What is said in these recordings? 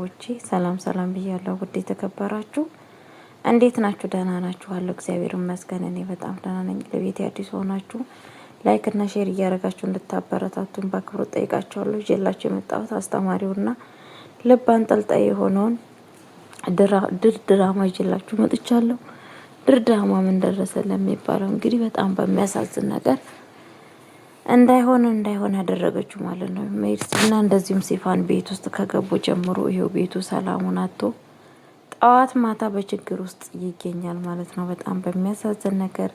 ቤተሰቦቼ ሰላም ሰላም ብያለሁ። ውድ የተከበራችሁ እንዴት ናችሁ? ደህና ናችሁ? አለሁ እግዚአብሔር ይመስገን እኔ በጣም ደህና ነኝ። ለቤት አዲስ ሆናችሁ ላይክ እና ሼር እያደረጋችሁ እንድታበረታቱን በአክብሮት ጠይቃችኋለሁ። ይዤላችሁ የመጣሁት አስተማሪውና ልብ አንጠልጣይ የሆነውን ድራማ ይዤላችሁ መጥቻለሁ። ድራማ ምን ደረሰ ለሚባለው እንግዲህ በጣም በሚያሳዝን ነገር እንዳይሆን ያደረገችው ማለት ነው ሜርሲና እንደዚሁም ሲፋን ቤት ውስጥ ከገቡ ጀምሮ ይሄው ቤቱ ሰላሙን አጥቶ ጠዋት ማታ በችግር ውስጥ ይገኛል ማለት ነው። በጣም በሚያሳዝን ነገር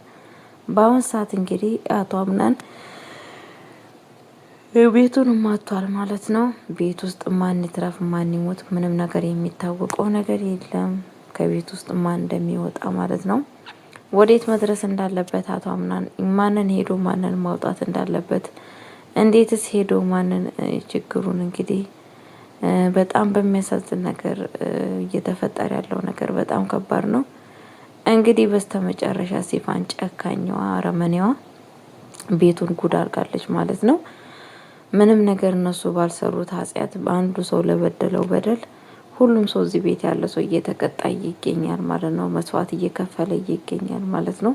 በአሁን ሰዓት እንግዲህ አቶ አምናን ቤቱን ማጥቷል ማለት ነው። ቤት ውስጥ ማን ይትረፍ ማን ይሞት ምንም ነገር የሚታወቀው ነገር የለም። ከቤት ውስጥ ማን እንደሚወጣ ማለት ነው። ወዴት መድረስ እንዳለበት አቶ አምናን ማንን ሄዶ ማንን ማውጣት እንዳለበት እንዴትስ ሄዶ ማንን ችግሩን እንግዲህ በጣም በሚያሳዝን ነገር እየተፈጠረ ያለው ነገር በጣም ከባድ ነው። እንግዲህ በስተመጨረሻ ሲፋን ጨካኛዋ አረመኔዋ ቤቱን ጉድ አድርጋለች ማለት ነው። ምንም ነገር እነሱ ባልሰሩት ኃጢአት በአንዱ ሰው ለበደለው በደል ሁሉም ሰው እዚህ ቤት ያለ ሰው እየተቀጣ ይገኛል ማለት ነው። መስዋዕት እየከፈለ ይገኛል ማለት ነው።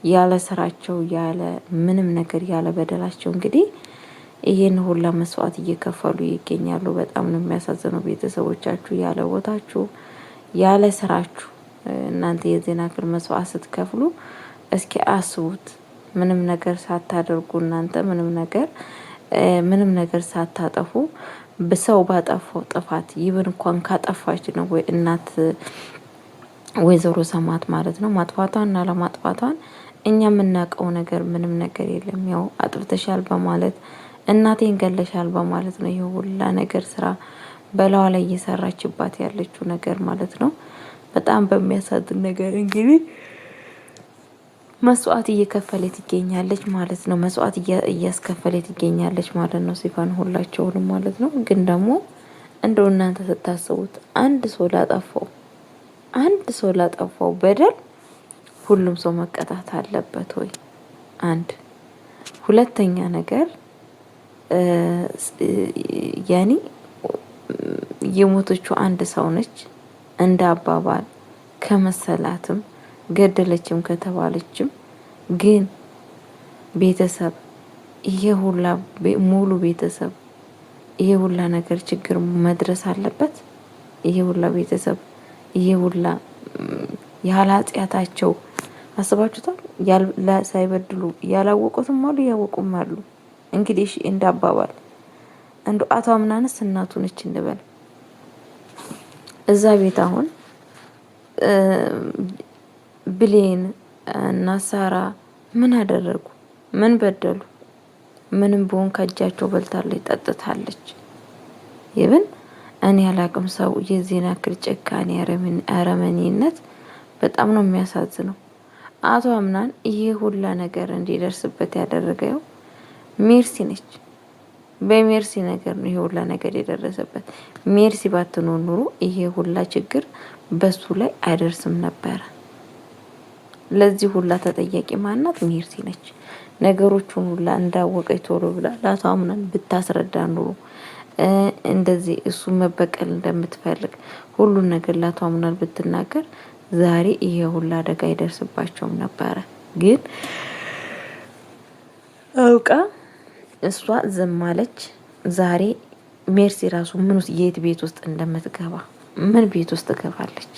ያለ ስራቸው ያለ ምንም ነገር ያለ በደላቸው እንግዲህ ይሄን ሁላ መስዋዕት እየከፈሉ ይገኛሉ። በጣም ነው የሚያሳዝነው። ቤተሰቦቻችሁ ያለ ቦታችሁ ያለ ስራችሁ እናንተ የዜና ክል መስዋዕት ስትከፍሉ እስኪ አስቡት። ምንም ነገር ሳታደርጉ እናንተ ምንም ነገር ሳታጠፉ በሰው ባጠፋው ጥፋት ይብን እንኳን ካጠፋች ነው ወይ እናት ወይዘሮ ሰማት ማለት ነው ማጥፋቷንና ለማጥፋቷን እኛ የምናውቀው ነገር ምንም ነገር የለም። ያው አጥፍተሻል በማለት እናቴን ገለሻል በማለት ነው ይሄ ሁላ ነገር ስራ በላዋ ላይ እየሰራችባት ያለችው ነገር ማለት ነው። በጣም በሚያሳዝን ነገር እንግዲህ መስዋዕት እየከፈለች ትገኛለች ማለት ነው። መስዋዕት እያስከፈለች ትገኛለች ማለት ነው። ሲፋን ሁላቸውንም ማለት ነው። ግን ደግሞ እንደው እናንተ ስታስቡት አንድ ሰው ላጠፋው በደል ሁሉም ሰው መቀጣት አለበት ወይ? አንድ ሁለተኛ ነገር ያኔ የሞተችው አንድ ሰው ነች እንደ አባባል ከመሰላትም ገደለችም ከተባለችም ግን ቤተሰብ ይሄ ሁላ ሙሉ ቤተሰብ ይሄ ሁላ ነገር ችግር መድረስ አለበት። ይሄ ሁላ ቤተሰብ ይሄ ሁላ ያለ ኃጢአታቸው አስባችሁታል። ሳይበድሉ ያላወቁትም አሉ ያወቁም አሉ። እንግዲህ እሺ እንደ አባባል እንዶ አቶ አምናንስ እናቱ ነች እንበል እዛ ቤት አሁን ብሌን እና ሳራ ምን አደረጉ? ምን በደሉ? ምንም ቢሆን ከእጃቸው በልታለች ጠጥታለች። ይብን እኔ ያላቅም ሰው የዜና ክል ጭካኔ አረመኔነት በጣም ነው የሚያሳዝነው። አቶ አምናን ይሄ ሁላ ነገር እንዲደርስበት ያደረገው ሜርሲ ነች። በሜርሲ ነገር ነው ይሄ ሁላ ነገር የደረሰበት። ሜርሲ ባትኖር ኑሮ ይሄ ሁላ ችግር በሱ ላይ አይደርስም ነበር። ለዚህ ሁላ ተጠያቂ ማናት? ሜርሲ ነች። ነገሮቹን ሁላ እንዳወቀች ቶሎ ብላ ለአቶ አምናን ብታስረዳ ኑሮ እንደዚህ እሱ መበቀል እንደምትፈልግ ሁሉን ነገር ለአቶ አምናን ብትናገር ዛሬ ይሄ ሁላ አደጋ አይደርስባቸውም ነበረ። ግን አውቃ እሷ ዝም አለች። ዛሬ ሜርሲ ራሱ ምን ውስጥ የት ቤት ውስጥ እንደምትገባ ምን ቤት ውስጥ ትገባለች?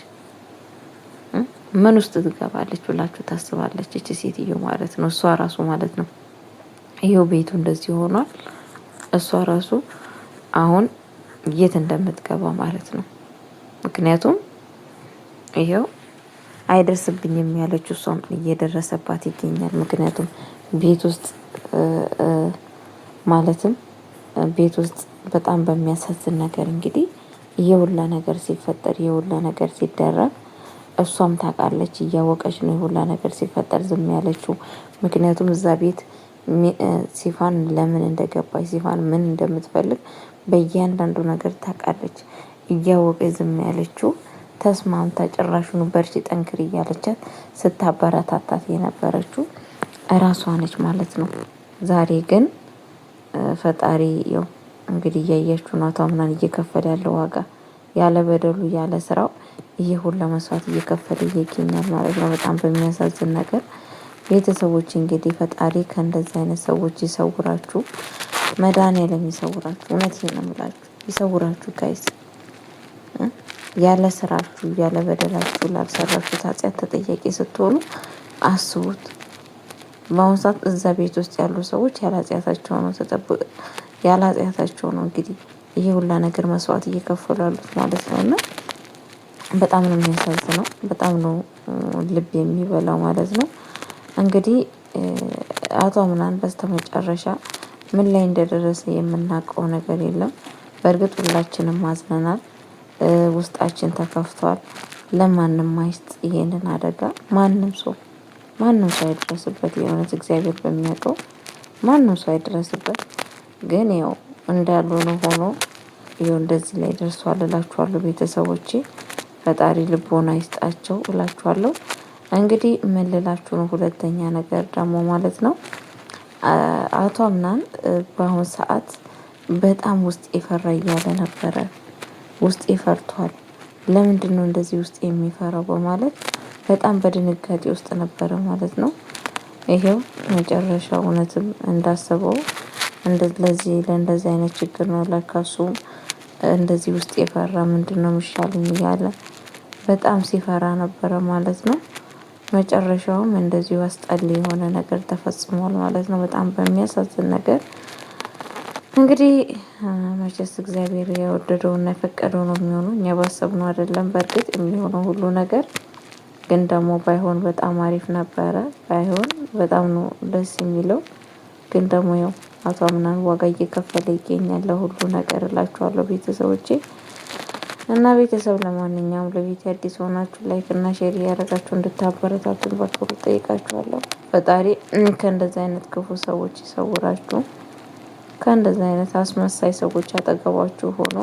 ምን ውስጥ ትገባለች ብላችሁ ታስባለች? እቺ ሴትዮ ማለት ነው እሷ ራሱ ማለት ነው ይሄው ቤቱ እንደዚህ ሆኗል። እሷ ራሱ አሁን የት እንደምትገባ ማለት ነው። ምክንያቱም ይሄው አይደርስብኝም ያለችው እሷም እየደረሰባት ይገኛል። ምክንያቱም ቤት ውስጥ ማለትም ቤት ውስጥ በጣም በሚያሳዝን ነገር እንግዲህ የሁላ ነገር ሲፈጠር የሁላ ነገር ሲደረግ እሷም ታውቃለች፣ እያወቀች ነው የሁላ ነገር ሲፈጠር ዝም ያለችው። ምክንያቱም እዛ ቤት ሲፋን ለምን እንደገባች ሲፋን ምን እንደምትፈልግ በእያንዳንዱ ነገር ታውቃለች። እያወቀች ዝም ያለችው ተስማምታ ጭራሹን በርቺ ጠንክሪ እያለቻት ስታበረታታት የነበረችው እራሷ ነች ማለት ነው። ዛሬ ግን ፈጣሪ ያው እንግዲህ እያያችሁ ነው አቶ አምናን እየከፈለ ያለው ዋጋ ያለ በደሉ ያለ ስራው ይሄ ሁሉ መስዋዕት እየከፈለ ይገኛል ማለት ነው። በጣም በሚያሳዝን ነገር ቤተሰቦች እንግዲህ ፈጣሪ ከእንደዚህ አይነት ሰዎች ይሰውራችሁ፣ መድኃኒዓለም ይሰውራችሁ። እውነቴን ነው የምላችሁ ይሰውራችሁ ጋይስ። ያለ ስራችሁ ያለ በደላችሁ ላልሰራችሁት ኃጢአት ተጠያቂ ስትሆኑ አስቡት። በአሁኑ ሰዓት እዛ ቤት ውስጥ ያሉ ሰዎች ያለ ኃጢአታቸው ነው ያለ ኃጢአታቸው ነው እንግዲህ ይሄ ሁላ ነገር መስዋዕት እየከፈሉ ያሉት ማለት ነው። እና በጣም ነው የሚያሳዝነው፣ በጣም ነው ልብ የሚበላው ማለት ነው። እንግዲህ አቶ አምናን በስተመጨረሻ ምን ላይ እንደደረሰ የምናውቀው ነገር የለም። በእርግጥ ሁላችንም አዝነናል፣ ውስጣችን ተከፍቷል። ለማንም አይስጥ ይሄንን አደጋ ማንም ሰው አይድረስበት። የእውነት እግዚአብሔር በሚያውቀው ማንም ሰው አይድረስበት። ግን ያው እንዳልሆነ ሆኖ ይኸው እንደዚህ ላይ ደርሷል እላችኋለሁ ቤተሰቦቼ። ፈጣሪ ልቦና ይስጣቸው እላችኋለሁ። እንግዲህ ምን ልላችሁ ነው፣ ሁለተኛ ነገር ደግሞ ማለት ነው አቶ አምናን በአሁኑ ሰዓት በጣም ውስጥ የፈራ እያለ ነበረ። ውስጥ ይፈርቷል። ለምንድን ነው እንደዚህ ውስጥ የሚፈራው በማለት በጣም በድንጋጤ ውስጥ ነበረ ማለት ነው። ይሄው መጨረሻ እውነትም እንዳሰበው ለእንደዚህ አይነት ችግር ነው ለካሱ እንደዚህ ውስጥ የፈራ ምንድን ነው የሚሻለኝ እያለ በጣም ሲፈራ ነበረ ማለት ነው። መጨረሻውም እንደዚሁ አስጠሊ የሆነ ነገር ተፈጽሟል ማለት ነው። በጣም በሚያሳዝን ነገር እንግዲህ መቼስ እግዚአብሔር የወደደውና የፈቀደው ነው የሚሆነው። እኛ ባሰብነው አይደለም። በእርግጥ የሚሆነው ሁሉ ነገር ግን ደግሞ ባይሆን በጣም አሪፍ ነበረ። ባይሆን በጣም ነው ደስ የሚለው። ግን ደግሞ ያው አቶ አምናን ዋጋ እየከፈለ ይገኛል ለሁሉ ነገር እላችኋለሁ ቤተሰቦቼ። እና ቤተሰብ ለማንኛውም ለቤት አዲስ ሆናችሁ ላይክ እና ሼር እያደረጋችሁ እንድታበረታቱን በአክብሮት ጠይቃችኋለሁ። ፈጣሪ ከእንደዚህ አይነት ክፉ ሰዎች ይሰውራችሁ። ከእንደዚህ አይነት አስመሳይ ሰዎች አጠገባችሁ ሆኖ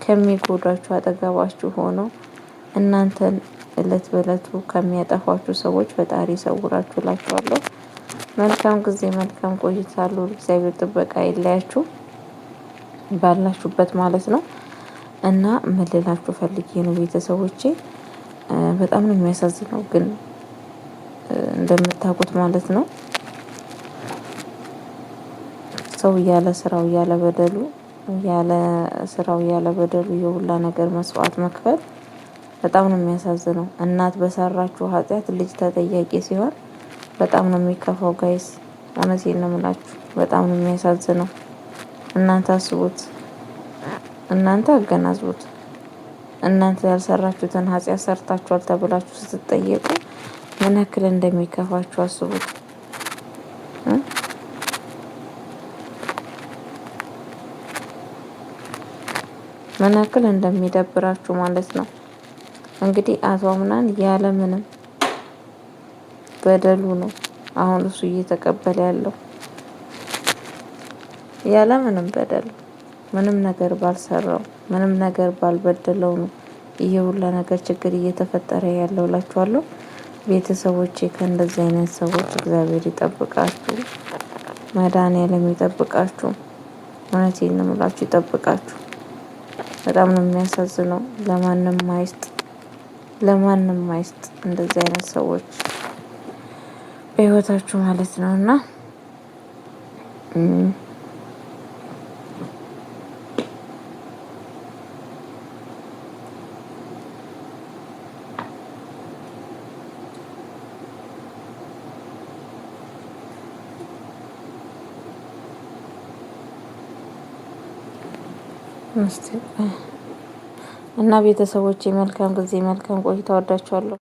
ከሚጎዳችሁ አጠገባችሁ ሆኖ እናንተን እለት በእለቱ ከሚያጠፏችሁ ሰዎች ፈጣሪ ይሰውራችሁ እላችኋለሁ። መልካም ጊዜ መልካም ቆይታ አሉ። እግዚአብሔር ጥበቃ አይለያችሁ ባላችሁበት ማለት ነው። እና ምን ልላችሁ ፈልጌ ነው ቤተሰቦቼ፣ በጣም ነው የሚያሳዝነው። ግን እንደምታውቁት ማለት ነው ሰው ያለ ስራው ያለ በደሉ የሁላ ነገር መስዋዕት መክፈል በጣም ነው የሚያሳዝነው። እናት በሰራችሁ ኃጢአት ልጅ ተጠያቂ ሲሆን በጣም ነው የሚከፋው ጋይስ። እውነቴን ነው የምላችሁ፣ በጣም ነው የሚያሳዝነው። እናንተ አስቡት፣ እናንተ አገናዝቡት። እናንተ ያልሰራችሁትን ኃጢአት ሰርታችኋል ተብላችሁ ስትጠየቁ ምን ያክል እንደሚከፋችሁ አስቡት። ምን ያክል እንደሚደብራችሁ ማለት ነው። እንግዲህ አቶ አምናን ያለምንም በደሉ ነው አሁን እሱ እየተቀበለ ያለው ያለምንም በደል፣ ምንም ነገር ባልሰራው፣ ምንም ነገር ባልበደለው ነው ይሄ ሁላ ነገር ችግር እየተፈጠረ ያለው እላችኋለሁ ቤተሰቦቼ። ከእንደዚህ አይነት ሰዎች እግዚአብሔር ይጠብቃችሁ፣ መድኃኒዓለም ይጠብቃችሁ። እውነቴን ነው የምላችሁ ይጠብቃችሁ። በጣም ነው የሚያሳዝነው። ለማንም አይስጥ እንደዚህ አይነት ሰዎች በህይወታችሁ ማለት ነው። እና እና ቤተሰቦቼ መልካም ጊዜ መልካም ቆይታ፣ ወዳችኋለሁ።